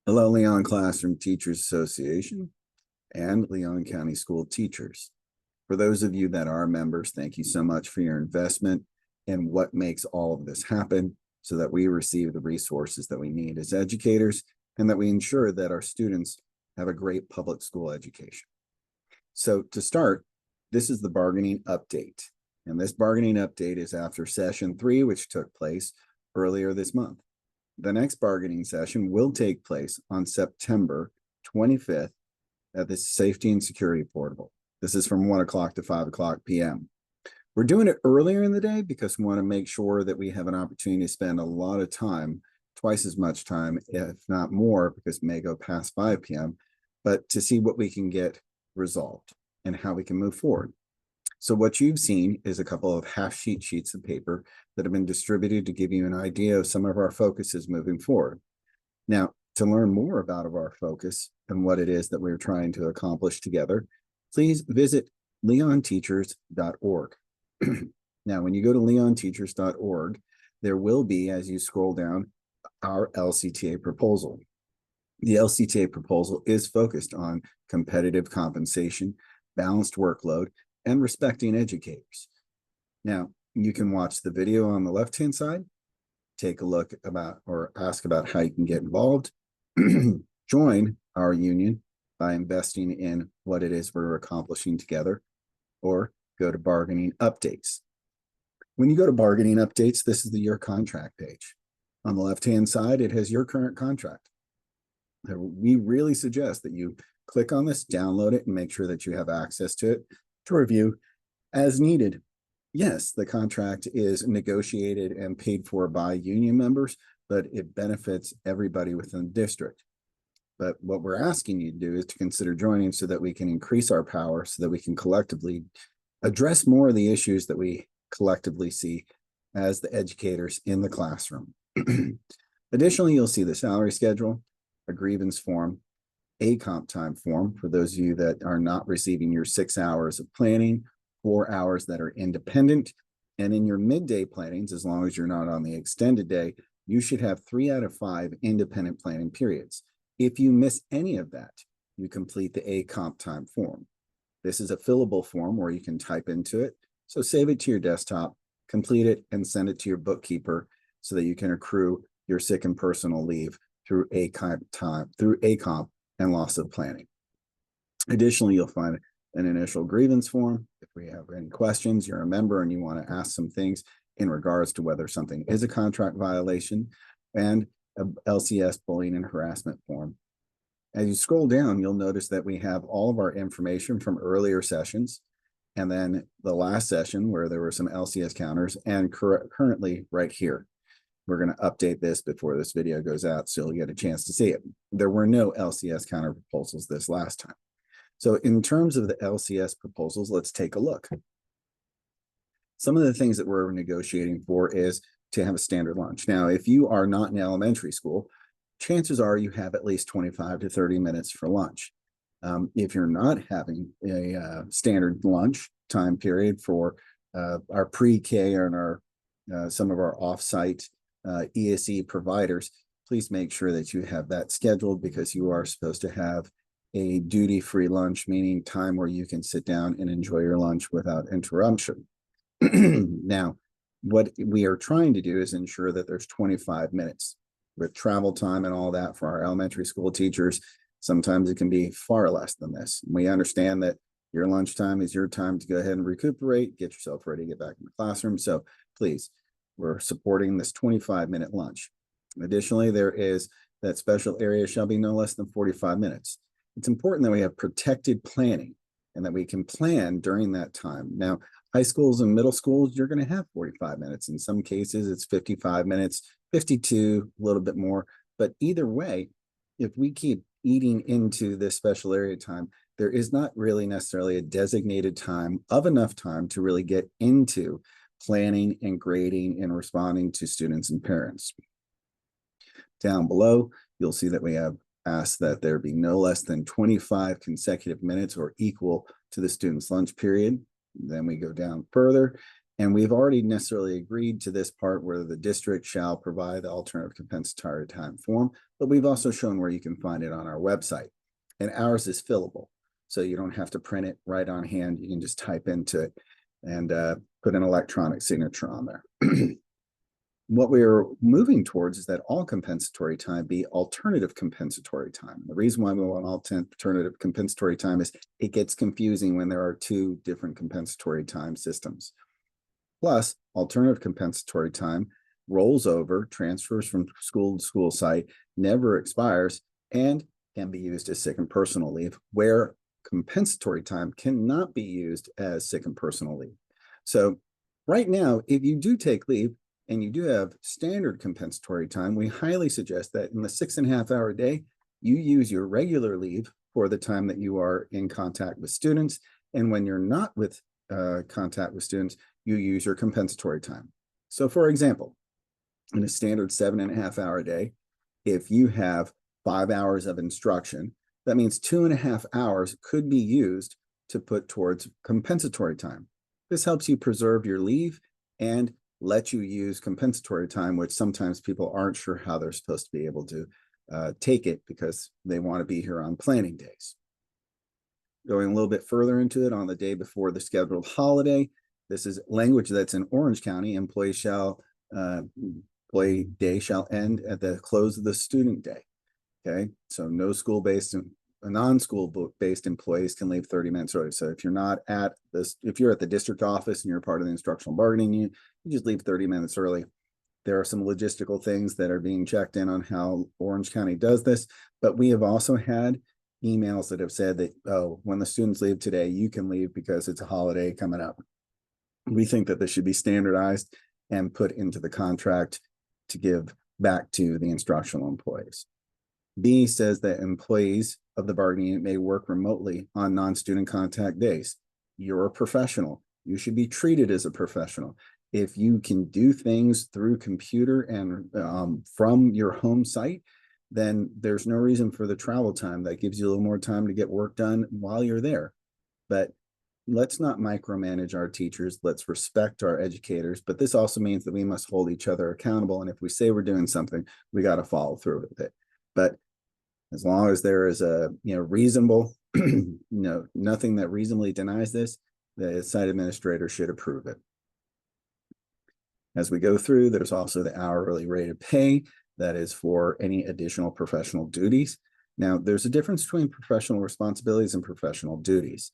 Hello, Leon Classroom Teachers Association and Leon County School Teachers. For those of you that are members, thank you so much for your investment in what makes all of this happen so that we receive the resources that we need as educators and that we ensure that our students have a great public school education. So to start, this is the bargaining update. And this bargaining update is after session 3, which took place earlier this month. The next bargaining session will take place on September 25th at the Safety and Security Portable. This is from 1 o'clock to 5 o'clock p.m. We're doing it earlier in the day because we want to make sure that we have an opportunity to spend a lot of time, twice as much time, if not more, because it may go past 5 p.m., but to see what we can get resolved and how we can move forward. So what you've seen is a couple of half-sheet sheets of paper that have been distributed to give you an idea of some of our focuses moving forward. Now, to learn more about our focus and what it is that we're trying to accomplish together, please visit leonteachers.org. Now, when you go to leonteachers.org, there will be, as you scroll down, our LCTA proposal. The LCTA proposal is focused on competitive compensation, balanced workload, and respecting educators. Now, you can watch the video on the left-hand side, take a look about or ask about how you can get involved, join our union by investing in what it is we're accomplishing together, or go to bargaining updates. When you go to bargaining updates, this is your contract page. On the left-hand side, it has your current contract. We really suggest that you click on this, download it, and make sure that you have access to it to review as needed. Yes, the contract is negotiated and paid for by union members, but it benefits everybody within the district. But what we're asking you to do is to consider joining so that we can increase our power, so that we can collectively address more of the issues that we collectively see as the educators in the classroom. Additionally, you'll see the salary schedule, a grievance form, a comp time form for those of you that are not receiving your 6 hours of planning, 4 hours that are independent, and in your midday plannings, as long as you're not on the extended day, you should have 3 out of 5 independent planning periods. If you miss any of that, you complete the a comp time form. This is a fillable form where you can type into it. So save it to your desktop, complete it, and send it to your bookkeeper so that you can accrue your sick and personal leave through a comp and loss of planning. Additionally, you'll find an initial grievance form. If we have any questions, you're a member and you want to ask some things in regards to whether something is a contract violation, and a LCS bullying and harassment form. As you scroll down, you'll notice that we have all of our information from earlier sessions, and then the last session where there were some LCS counters, and currently right here. We're going to update this before this video goes out, so you'll get a chance to see it. There were no LCS counter proposals this last time. So in terms of the LCS proposals, let's take a look. Some of the things that we're negotiating for is to have a standard lunch. Now, if you are not in elementary school, chances are you have at least 25 to 30 minutes for lunch. If you're not having a standard lunch time period for our pre-K and our some of our off-site ESE providers, please make sure that you have that scheduled, because you are supposed to have a duty-free lunch, meaning time where you can sit down and enjoy your lunch without interruption. Now, what we are trying to do is ensure that there's 25 minutes with travel time and all that for our elementary school teachers. Sometimes it can be far less than this. We understand that your lunchtime is your time to go ahead and recuperate, get yourself ready to get back in the classroom. So please, we're supporting this 25-minute lunch. Additionally, there is that special area shall be no less than 45 minutes. It's important that we have protected planning and that we can plan during that time. Now, high schools and middle schools, you're going to have 45 minutes. In some cases, it's 55 minutes, 52, a little bit more. But either way, if we keep eating into this special area time, there is not really necessarily a designated time of enough time to really get into planning and grading and responding to students and parents. Down below, you'll see that we have asked that there be no less than 25 consecutive minutes or equal to the student's lunch period. Then we go down further And we've already necessarily agreed to this part where the district shall provide the alternative compensatory time form, but we've also shown where you can find it on our website. And ours is fillable, so you don't have to print it right on hand. You can just type into it and put an electronic signature on there. What we're moving towards is that all compensatory time be alternative compensatory time. The reason why we want alternative compensatory time is it gets confusing when there are two different compensatory time systems. Plus, alternative compensatory time rolls over, transfers from school to school site, never expires, and can be used as sick and personal leave, where compensatory time cannot be used as sick and personal leave. So right now, if you do take leave and you do have standard compensatory time, we highly suggest that in the 6.5 hour day, you use your regular leave for the time that you are in contact with students. And when you're not with contact with students, you use your compensatory time. So for example, in a standard 7.5 hour day, if you have 5 hours of instruction, that means 2.5 hours could be used to put towards compensatory time. This helps you preserve your leave and let you use compensatory time, which sometimes people aren't sure how they're supposed to be able to take it because they want to be here on planning days. Going a little bit further into it, on the day before the scheduled holiday, this is language that's in Orange County. Employee day shall end at the close of the student day. Okay, so no school-based and non-school-based employees can leave 30 minutes early. So if you're not at this, if you're at the district office and you're part of the instructional bargaining unit, you just leave 30 minutes early. There are some logistical things that are being checked in on how Orange County does this, but we have also had emails that have said that, oh, when the students leave today, you can leave because it's a holiday coming up. We think that this should be standardized and put into the contract to give back to the instructional employees. B says that employees of the bargaining unit may work remotely on non-student contact days. You're a professional. You should be treated as a professional. If you can do things through computer and from your home site, then there's no reason for the travel time. That gives you a little more time to get work done while you're there. But let's not micromanage our teachers. Let's respect our educators. But this also means that we must hold each other accountable. And if we say we're doing something, we got to follow through with it. But as long as there is a reasonable, nothing that reasonably denies this, the site administrator should approve it. As we go through, there's also the hourly rate of pay that is for any additional professional duties. Now, there's a difference between professional responsibilities and professional duties.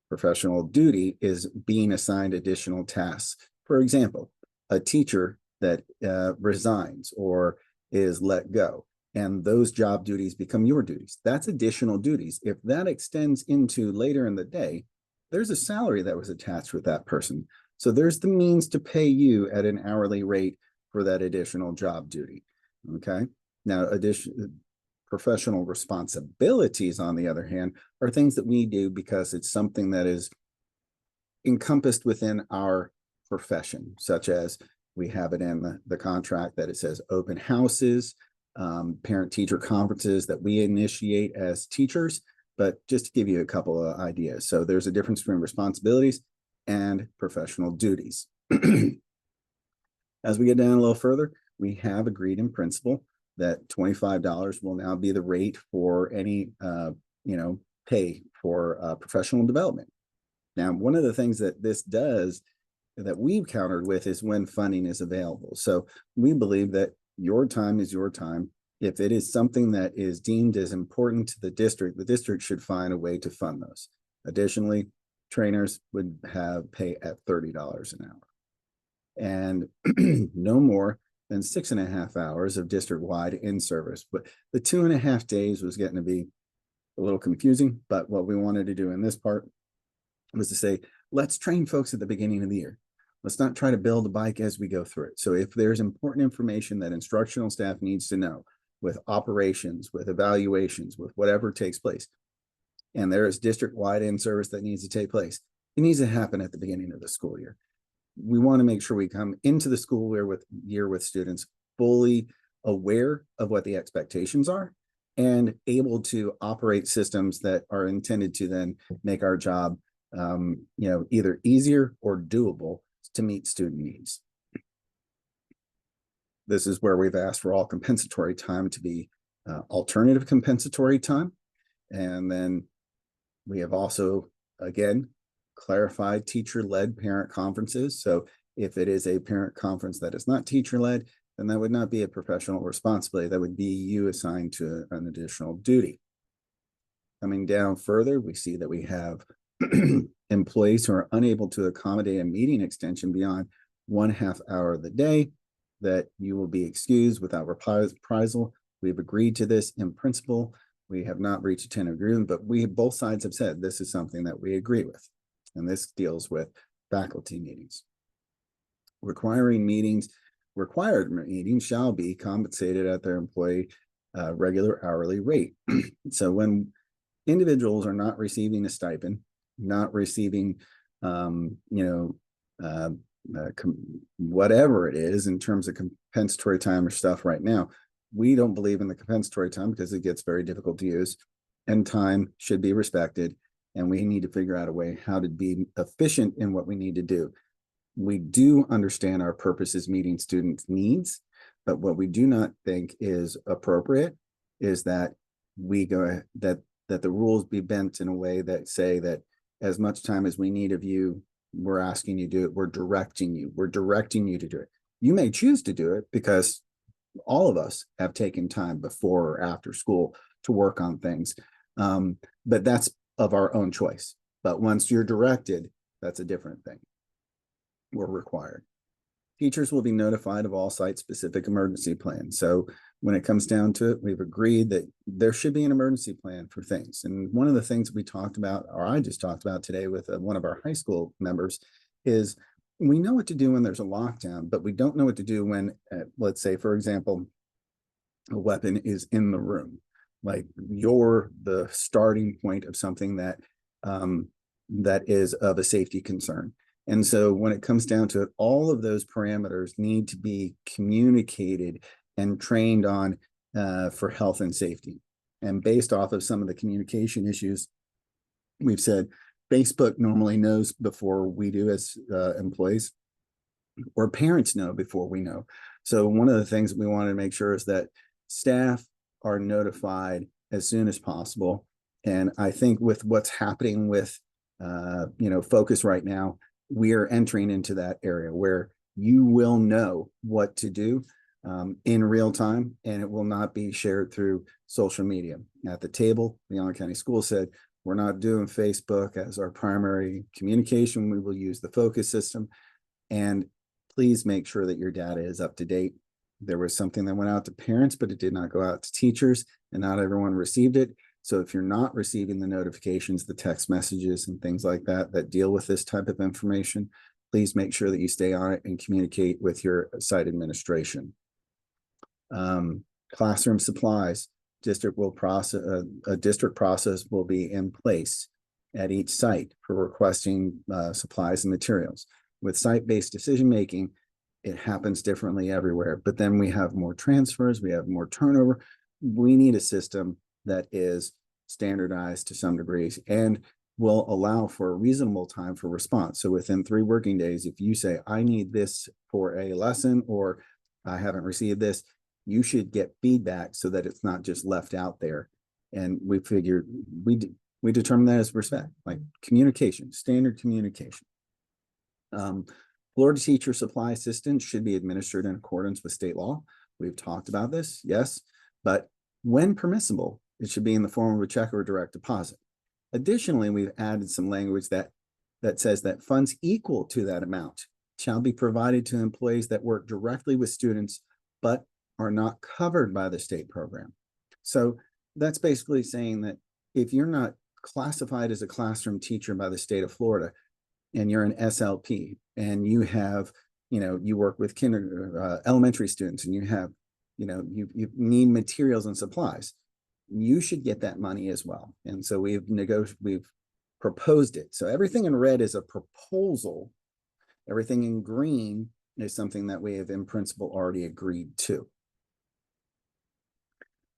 Professional duty is being assigned additional tasks. For example, a teacher that resigns or is let go, and those job duties become your duties. That's additional duties. If that extends into later in the day, there's a salary that was attached with that person. So there's the means to pay you at an hourly rate for that additional job duty. Okay. Now, professional responsibilities, on the other hand, are things that we do because it's something that is encompassed within our profession, such as we have it in the contract that it says open houses, parent-teacher conferences that we initiate as teachers. But just to give you a couple of ideas. So there's a difference between responsibilities and professional duties. As we get down a little further, we have agreed in principle that $25 will now be the rate for any, pay for professional development. Now, one of the things that this does that we've countered with is when funding is available. So we believe that your time is your time. If it is something that is deemed as important to the district should find a way to fund those. Additionally, trainers would have pay at $30 an hour and no more than 6.5 hours of district-wide in-service. But the 2.5 days was getting to be a little confusing. But what we wanted to do in this part was to say, let's train folks at the beginning of the year. Let's not try to build a bike as we go through it. So if there's important information that instructional staff needs to know with operations, with evaluations, with whatever takes place, and there is district-wide in-service that needs to take place, it needs to happen at the beginning of the school year. We want to make sure we come into the school year with students fully aware of what the expectations are and able to operate systems that are intended to then make our job either easier or doable to meet student needs. This is where we've asked for all compensatory time to be alternative compensatory time. And then we have also, again, clarified teacher-led parent conferences. So if it is a parent conference that is not teacher-led, then that would not be a professional responsibility. That would be you assigned to an additional duty. Coming down further, we see that we have employees who are unable to accommodate a meeting extension beyond 1/2 hour of the day, that you will be excused without reprisal. We've agreed to this in principle. We have not reached a tentative agreement, but both sides have said this is something that we agree with. And this deals with faculty meetings. Required meetings shall be compensated at their employee regular hourly rate. So when individuals are not receiving a stipend, not receiving, whatever it is in terms of compensatory time or stuff right now, we don't believe in the compensatory time because it gets very difficult to use, and time should be respected. And we need to figure out a way how to be efficient in what we need to do. We do understand our purpose is meeting students' needs, but what we do not think is appropriate is that the rules be bent in a way that say that as much time as we need of you, we're asking you to do it. We're directing you to do it. You may choose to do it because all of us have taken time before or after school to work on things. But that's of our own choice. But once you're directed, that's a different thing. We're required. Teachers will be notified of all site-specific emergency plans. So when it comes down to it, we've agreed that there should be an emergency plan for things. And one of the things we talked about, or I just talked about today with one of our high school members, is we know what to do when there's a lockdown, but we don't know what to do when, let's say, for example, a weapon is in the room. Like you're the starting point of something that that is of a safety concern. And so when it comes down to it, all of those parameters need to be communicated and trained on for health and safety. And based off of some of the communication issues, we've said Facebook normally knows before we do as employees, or parents know before we know. So one of the things we want to make sure is that staff are notified as soon as possible. And I think with what's happening with focus right now, we are entering into that area where you will know what to do in real time, and it will not be shared through social media. At the table, the Leon County School said, we're not doing Facebook as our primary communication. We will use the focus system. And please make sure that your data is up to date. There was something that went out to parents, but it did not go out to teachers, and not everyone received it. So if you're not receiving the notifications, the text messages and things like that deal with this type of information, please make sure that you stay on it and communicate with your site administration. Classroom supplies, district process will be in place at each site for requesting supplies and materials. With site-based decision-making, it happens differently everywhere, but then we have more transfers, we have more turnover. We need a system that is standardized to some degrees and will allow for a reasonable time for response. So within 3 working days, if you say, I need this for a lesson, or I haven't received this, you should get feedback so that it's not just left out there. And we figured we determine that as respect, like communication, standard communication. Florida teacher supply assistance should be administered in accordance with state law. We've talked about this, yes, but when permissible, it should be in the form of a check or a direct deposit. Additionally, we've added some language that says that funds equal to that amount shall be provided to employees that work directly with students, but are not covered by the state program. So that's basically saying that if you're not classified as a classroom teacher by the state of Florida, and you're an SLP, and you have, you work with elementary students, and you have, you need materials and supplies, you should get that money as well. And so we've proposed it. So everything in red is a proposal. Everything in green is something that we have in principle already agreed to.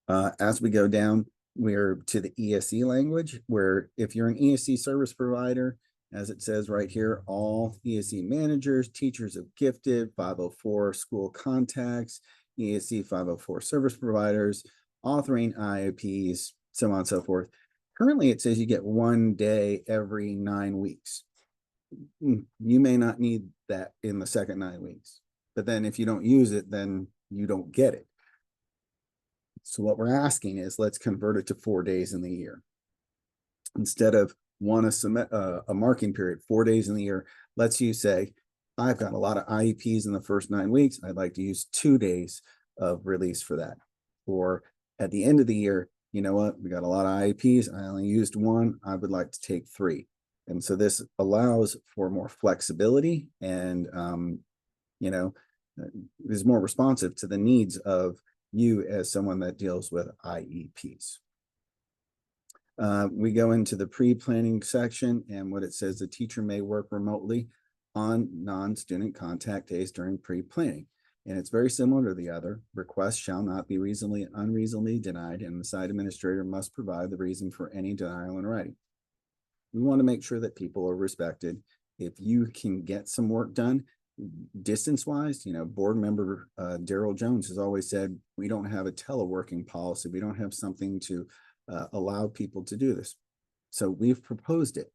As we go down, we're to the ESE language, where if you're an ESE service provider as it says right here, all ESE managers, teachers of gifted, 504 school contacts, ESE 504 service providers, authoring IEPs, so on and so forth. Currently, it says you get 1 day every 9 weeks. You may not need that in the second 9 weeks, but then if you don't use it, then you don't get it. So what we're asking is, let's convert it to 4 days in the year. Instead of a marking period, 4 days in the year, let's you say, I've got a lot of IEPs in the first 9 weeks. I'd like to use 2 days of release for that. Or at the end of the year, you know what, we got a lot of IEPs. I only used 1. I would like to take 3. And so this allows for more flexibility and, is more responsive to the needs of you as someone that deals with IEPs. We go into the pre-planning section, and what it says, the teacher may work remotely on non-student contact days during pre-planning. And it's very similar to the other. Requests shall not be reasonably and unreasonably denied, and the site administrator must provide the reason for any denial in writing. We want to make sure that people are respected. If you can get some work done distance-wise, board member Daryl Jones has always said, we don't have a teleworking policy. We don't have something to allow people to do this. So we've proposed it,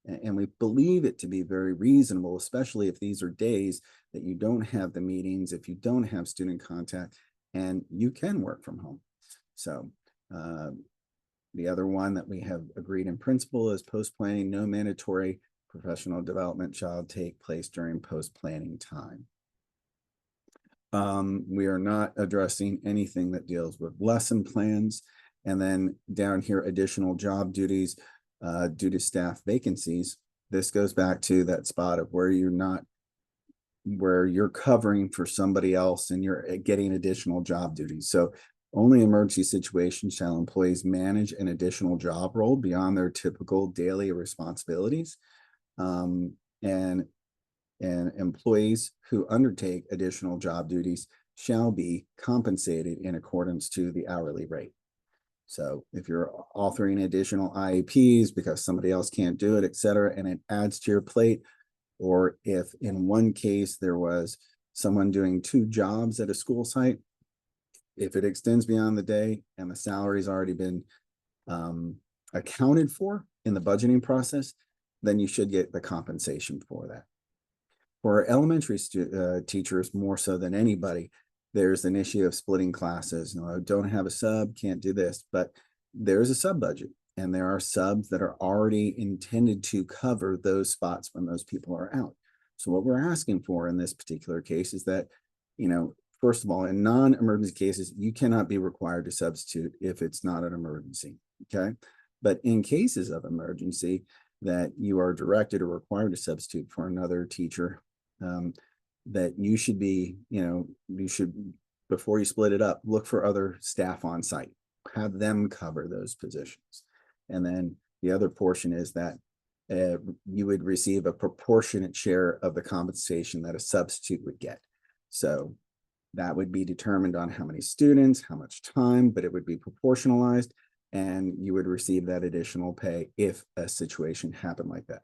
and we believe it to be very reasonable, especially if these are days that you don't have the meetings, if you don't have student contact, and you can work from home. So the other one that we have agreed in principle is post-planning. No mandatory professional development shall take place during post-planning time. We are not addressing anything that deals with lesson plans. And then down here, additional job duties due to staff vacancies. This goes back to that spot of where you're covering for somebody else and you're getting additional job duties. So only emergency situations shall employees manage an additional job role beyond their typical daily responsibilities. And employees who undertake additional job duties shall be compensated in accordance to the hourly rate. So if you're authoring additional IEPs because somebody else can't do it, et cetera, and it adds to your plate, or if in one case there was someone doing 2 jobs at a school site, if it extends beyond the day and the salary's already been accounted for in the budgeting process, then you should get the compensation for that. For elementary teachers, more so than anybody, there's an issue of splitting classes. No, I don't have a sub, can't do this, but there's a sub budget, and there are subs that are already intended to cover those spots when those people are out. So what we're asking for in this particular case is that, first of all, in non-emergency cases, you cannot be required to substitute if it's not an emergency, okay? But in cases of emergency that you are directed or required to substitute for another teacher, that you should be, before you split it up, look for other staff on site, have them cover those positions. And then the other portion is that you would receive a proportionate share of the compensation that a substitute would get. So that would be determined on how many students, how much time, but it would be proportionalized, and you would receive that additional pay if a situation happened like that.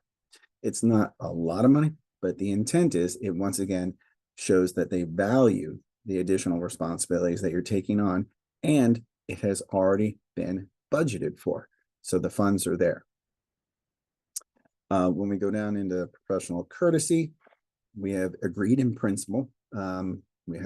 It's not a lot of money, but the intent is, it once again shows that they value the additional responsibilities that you're taking on, and it has already been budgeted for. So the funds are there. When we go down into professional courtesy, we have agreed in principle. We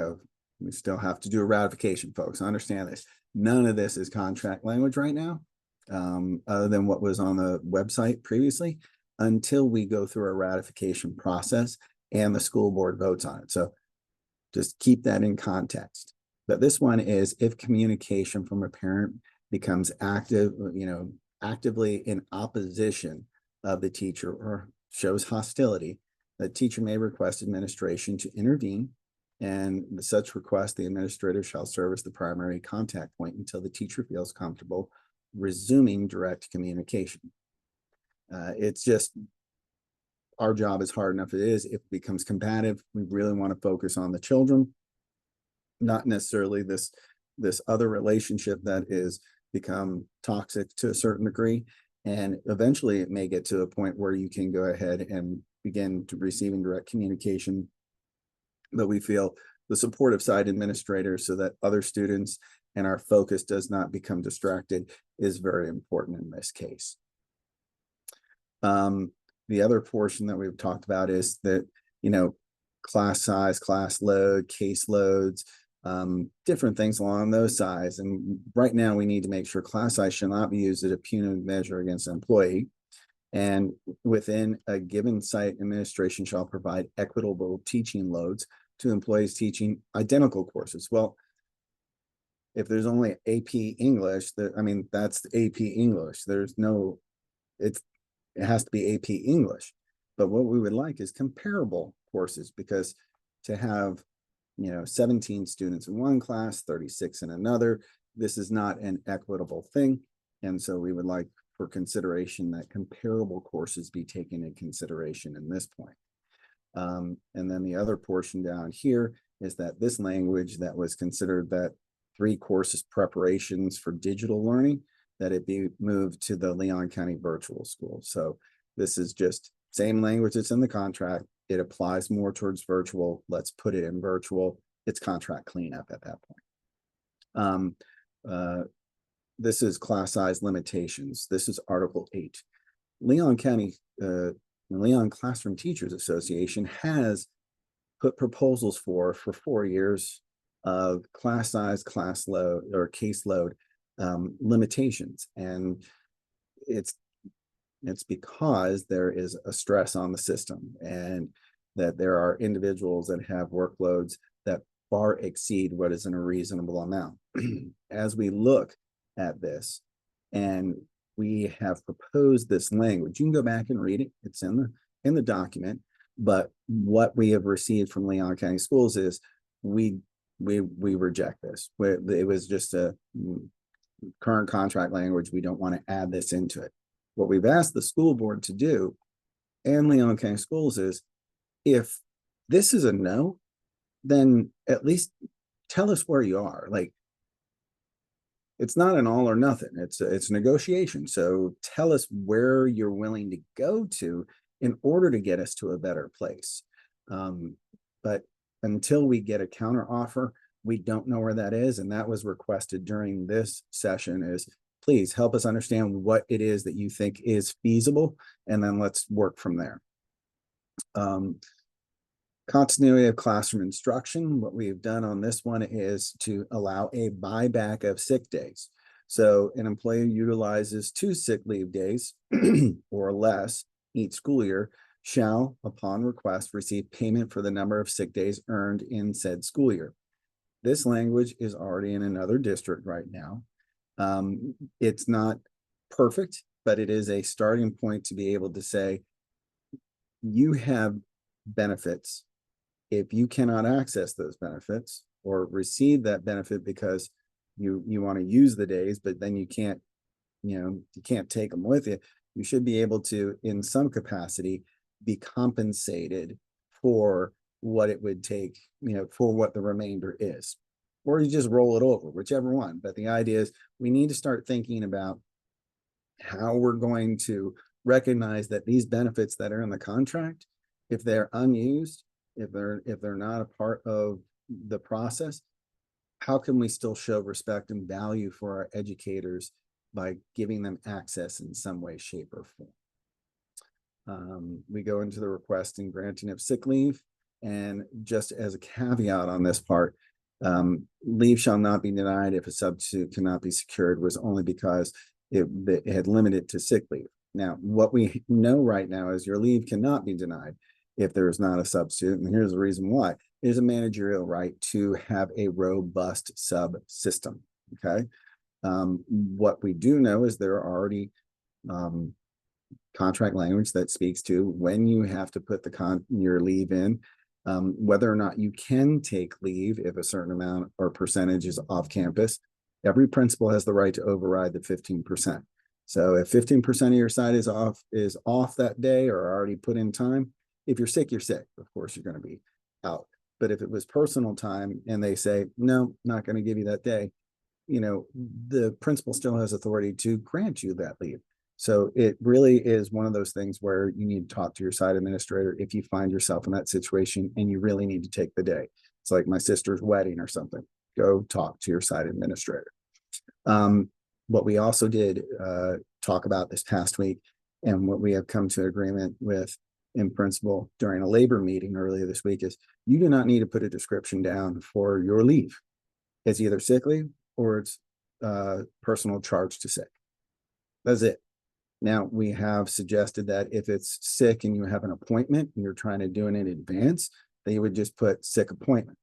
still have to do a ratification, folks. I understand this. None of this is contract language right now, other than what was on the website previously, until we go through a ratification process and the school board votes on it. So just keep that in context. But this one is, if communication from a parent becomes actively in opposition of the teacher or shows hostility, the teacher may request administration to intervene, and such request, the administrator shall serve as the primary contact point until the teacher feels comfortable resuming direct communication. It's just, our job is hard enough as it is. If it becomes combative, we really want to focus on the children, not necessarily this other relationship that is become toxic to a certain degree. And eventually it may get to a point where you can go ahead and begin to receiving direct communication. But we feel the supportive side administrators so that other students and our focus does not become distracted is very important in this case. The other portion that we've talked about is that, class size, class load, case loads, different things along those sides. And right now we need to make sure class size should not be used as a punitive measure against an employee. And within a given site, administration shall provide equitable teaching loads to employees teaching identical courses. Well, if there's only AP English, that's AP English. There's no, it has to be AP English. But what we would like is comparable courses, because to have 17 students in one class, 36 in another, this is not an equitable thing. And so we would like for consideration that comparable courses be taken into consideration in this point. And then the other portion down here is that this language that was considered that 3 courses preparations for digital learning, that it be moved to the Leon County Virtual School. So this is just same language that's in the contract. It applies more towards virtual. Let's put it in virtual. It's contract cleanup at that point. This is class size limitations. This is Article 8. Leon County, Leon Classroom Teachers Association has put proposals for 4 years of class size, class load, or caseload limitations. And it's because there is a stress on the system, and that there are individuals that have workloads that far exceed what is in a reasonable amount. As we look at this, and we have proposed this language, you can go back and read it. It's in the document. But what we have received from Leon County Schools is we reject this. It was just a current contract language. We don't want to add this into it. What we've asked the school board to do and Leon County Schools is, if this is a no, then at least tell us where you are. Like, it's not an all or nothing. It's negotiation. So tell us where you're willing to go to in order to get us to a better place. But until we get a counter offer, we don't know where that is. And that was requested during this session is, please help us understand what it is that you think is feasible, and then let's work from there. Continuity of classroom instruction. What we've done on this one is to allow a buyback of sick days. So an employee utilizes 2 sick leave days or less each school year shall, upon request, receive payment for the number of sick days earned in said school year. This language is already in another district right now. It's not perfect, but it is a starting point to be able to say, you have benefits. If you cannot access those benefits or receive that benefit because you want to use the days, but then you can't take them with you, you should be able to, in some capacity, be compensated for what it would take, for what the remainder is. Or you just roll it over, whichever one. But the idea is we need to start thinking about how we're going to recognize that these benefits that are in the contract, if they're unused, if they're not a part of the process, how can we still show respect and value for our educators by giving them access in some way, shape, or form? We go into the request and granting of sick leave. And just as a caveat on this part, leave shall not be denied if a substitute cannot be secured was only because it had limited to sick leave. Now, what we know right now is your leave cannot be denied if there is not a substitute. And here's the reason why. It is a managerial right to have a robust sub system. Okay. What we do know is there are already contract language that speaks to when you have to put your leave in, whether or not you can take leave if a certain amount or percentage is off campus. Every principal has the right to override the 15%. So if 15% of your side is off that day or already put in time, if you're sick, you're sick. Of course, you're going to be out. But if it was personal time and they say, no, not going to give you that day, the principal still has authority to grant you that leave. So it really is one of those things where you need to talk to your site administrator if you find yourself in that situation and you really need to take the day. It's like my sister's wedding or something. Go talk to your site administrator. What we also did talk about this past week, and what we have come to agreement with in principle during a labor meeting earlier this week, is you do not need to put a description down for your leave. It's either sick leave or it's personal charge to sick. That's it. Now, we have suggested that if it's sick and you have an appointment and you're trying to do it in advance, that you would just put sick appointment.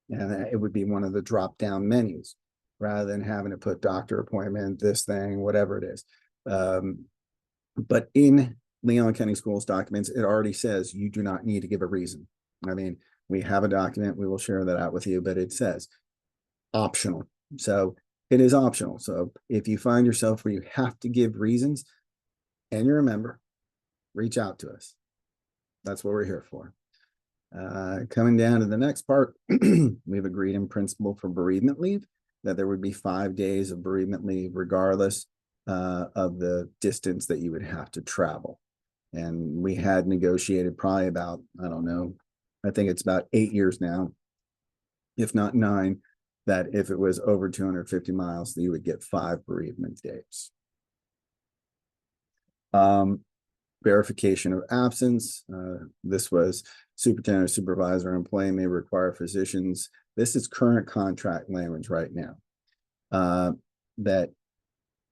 And it would be one of the drop down menus rather than having to put doctor appointment, this thing, whatever it is. But in Leon County Schools documents, it already says you do not need to give a reason. I mean, we have a document, we will share that out with you, but it says optional. So it is optional. So if you find yourself where you have to give reasons and you're a member, reach out to us. That's what we're here for. Coming down to the next part, we've agreed in principle for bereavement leave that there would be 5 days of bereavement leave regardless of the distance that you would have to travel. And we had negotiated probably about, I don't know, I think it's about 8 years now, if not 9, that if it was over 250 miles, that you would get 5 bereavement days. Verification of absence. This was superintendent, supervisor, employee may require physicians. This is current contract language right now. That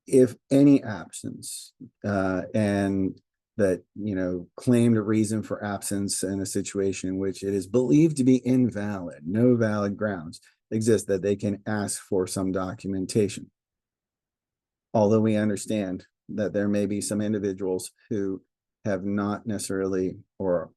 if any absence and that, claimed a reason for absence in a situation in which it is believed to be invalid, no valid grounds exist, that they can ask for some documentation. Although we understand that there may be some individuals who have not necessarily, or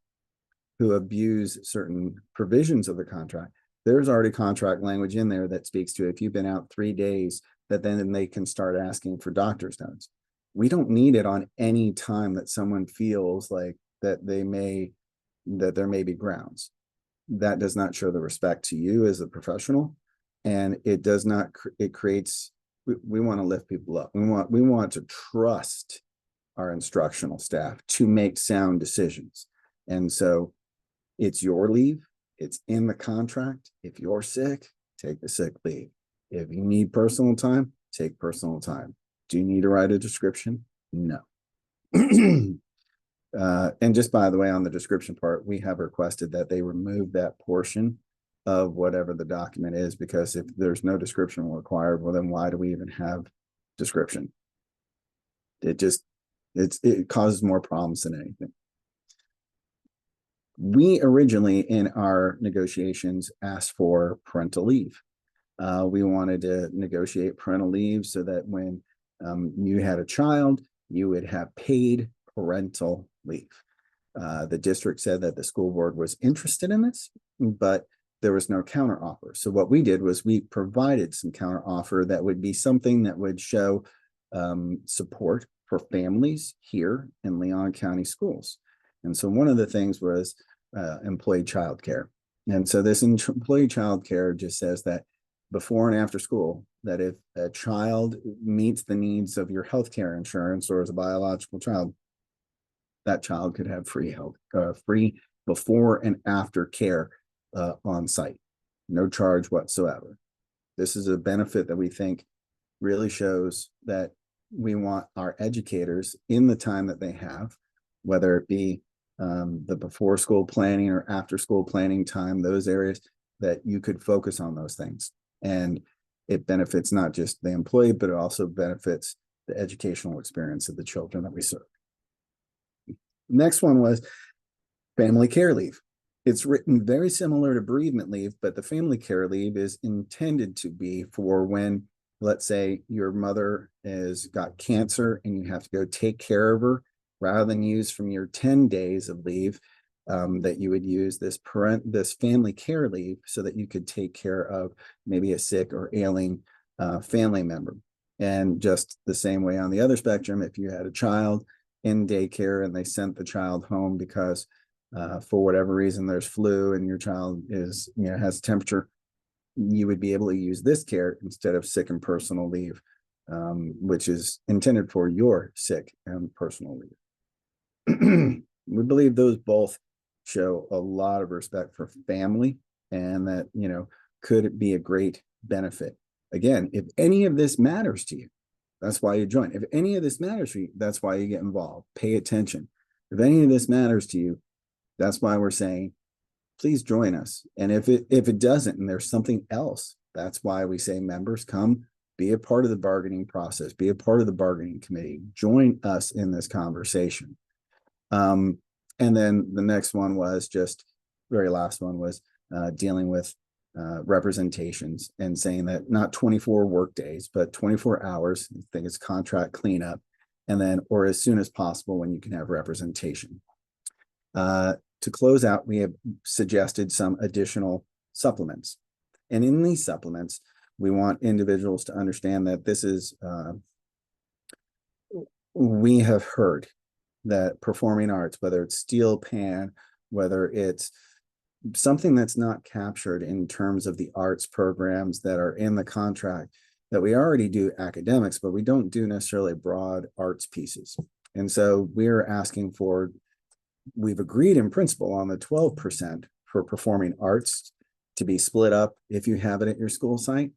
who abuse certain provisions of the contract, there's already contract language in there that speaks to if you've been out 3 days, that then they can start asking for doctor's notes. We don't need it on any time that someone feels like that there may be grounds. That does not show the respect to you as a professional, and it does not. It creates. We want to lift people up. We want to trust our instructional staff to make sound decisions, and so it's your leave. It's in the contract. If you're sick, take the sick leave. If you need personal time, take personal time. Do you need to write a description? No. And just by the way, on the description part, we have requested that they remove that portion of whatever the document is, because if there's no description required, well, then why do we even have description? It causes more problems than anything. We originally, in our negotiations, asked for parental leave. We wanted to negotiate parental leave so that when you had a child, you would have paid parental leave. The district said that the school board was interested in this, but there was no counter offer. So what we did was we provided some counter offer that would be something that would show support for families here in Leon County Schools. And so one of the things was employee childcare. And so this employee childcare just says that before and after school, that if a child meets the needs of your healthcare insurance or as a biological child, that child could have free before and after care on site, no charge whatsoever. This is a benefit that we think really shows that we want our educators in the time that they have, whether it be the before school planning or after school planning time, those areas, that you could focus on those things. And it benefits not just the employee, but it also benefits the educational experience of the children that we serve. Next one was family care leave. It's written very similar to bereavement leave, but the family care leave is intended to be for when, let's say, your mother has got cancer and you have to go take care of her, rather than use from your 10 days of leave, that you would use this family care leave so that you could take care of maybe a sick or ailing family member. And just the same way on the other spectrum, if you had a child in daycare and they sent the child home because for whatever reason there's flu and your child is, has temperature, you would be able to use this care instead of sick and personal leave which is intended for your sick and personal leave. We believe those both show a lot of respect for family, and that, could it be a great benefit. Again, if any of this matters to you, that's why you join. If any of this matters to you, that's why you get involved. Pay attention. If any of this matters to you, that's why we're saying, please join us. And if it doesn't, and there's something else, that's why we say, members, come be a part of the bargaining process, be a part of the bargaining committee, join us in this conversation. And then the next one was just, very last one was dealing with representations, and saying that not 24 work days, but 24 hours. I think it's contract cleanup, and then, or as soon as possible when you can have representation. To close out, we have suggested some additional supplements. And in these supplements, we want individuals to understand that this is, we have heard that performing arts, whether it's steel pan, whether it's something that's not captured in terms of the arts programs that are in the contract, that we already do academics, but we don't do necessarily broad arts pieces. And so we're asking for, we've agreed in principle on the 12% for performing arts to be split up if you have it at your school site.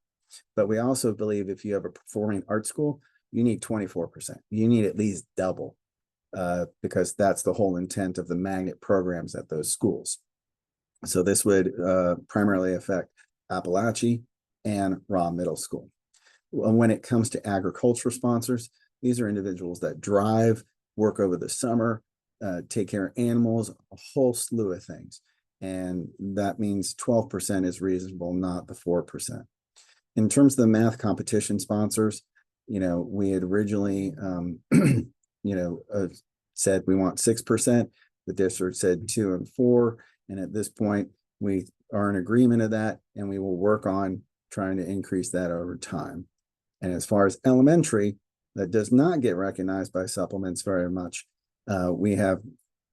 But we also believe if you have a performing arts school, you need 24%. You need at least double, because that's the whole intent of the magnet programs at those schools. So this would primarily affect Appalachia and Raw Middle School. When it comes to agricultural sponsors, these are individuals that drive, work over the summer, take care of animals, a whole slew of things. And that means 12% is reasonable, not the 4%. In terms of the math competition sponsors, we had originally, said we want 6%. The district said 2 and 4. And at this point, we are in agreement of that, and we will work on trying to increase that over time. And as far as elementary, that does not get recognized by supplements very much. We have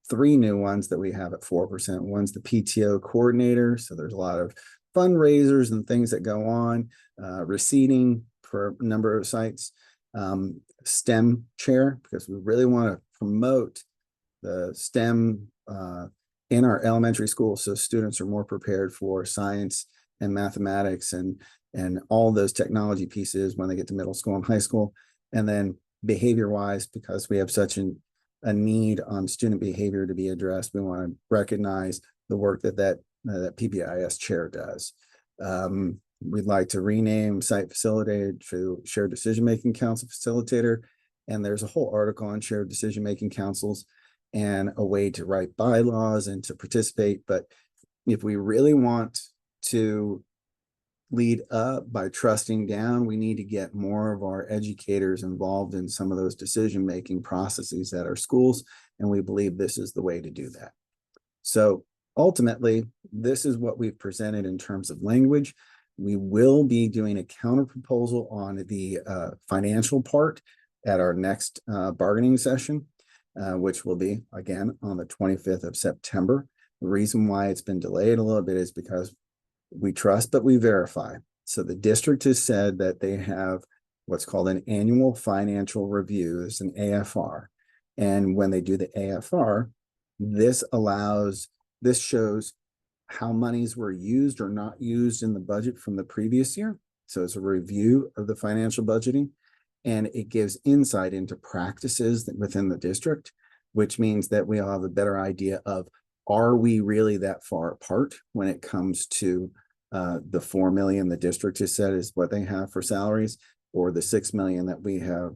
3 new ones that we have at 4%. One's the PTO coordinator. So there's a lot of fundraisers and things that go on, receipting for a number of sites, STEM chair, because we really want to promote the STEM in our elementary school, so students are more prepared for science and mathematics and all those technology pieces when they get to middle school and high school. And then behavior-wise, because we have such a need on student behavior to be addressed, we want to recognize the work that PBIS chair does. We'd like to rename site facilitator to shared decision-making council facilitator. And there's a whole article on shared decision-making councils and a way to write bylaws and to participate. But if we really want to lead up by trusting down, we need to get more of our educators involved in some of those decision-making processes at our schools. And we believe this is the way to do that. So ultimately, this is what we've presented in terms of language. We will be doing a counter proposal on the financial part at our next bargaining session, which will be, again, on the 25th of September. The reason why it's been delayed a little bit is because we trust, but we verify. So the district has said that they have what's called an annual financial review, it's an AFR. And when they do the AFR, this shows how monies were used or not used in the budget from the previous year. So it's a review of the financial budgeting, and it gives insight into practices within the district, which means that we'll have a better idea of, are we really that far apart when it comes to the 4 million the district has said is what they have for salaries, or the 6 million that we have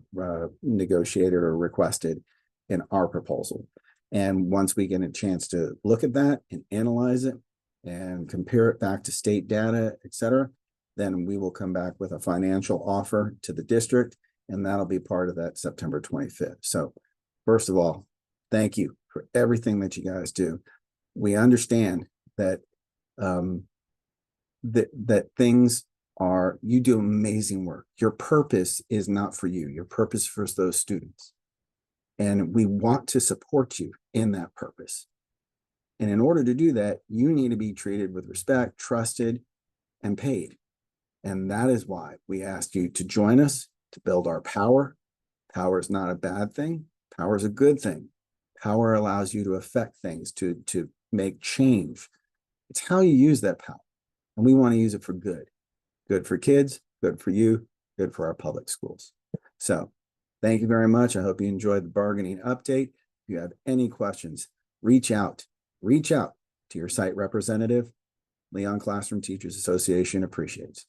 negotiated or requested in our proposal. And once we get a chance to look at that and analyze it and compare it back to state data, et cetera, then we will come back with a financial offer to the district, and that'll be part of that September 25th. So first of all, thank you for everything that you guys do. We understand that that things are, you do amazing work. Your purpose is not for you. Your purpose is for those students. And we want to support you in that purpose. And in order to do that, you need to be treated with respect, trusted, and paid. And that is why we asked you to join us, to build our power. Power is not a bad thing. Power is a good thing. Power allows you to affect things, to make change. It's how you use that power. And we want to use it for good. Good for kids, good for you, good for our public schools. So thank you very much. I hope you enjoyed the bargaining update. If you have any questions, reach out to your site representative. Leon Classroom Teachers Association appreciates.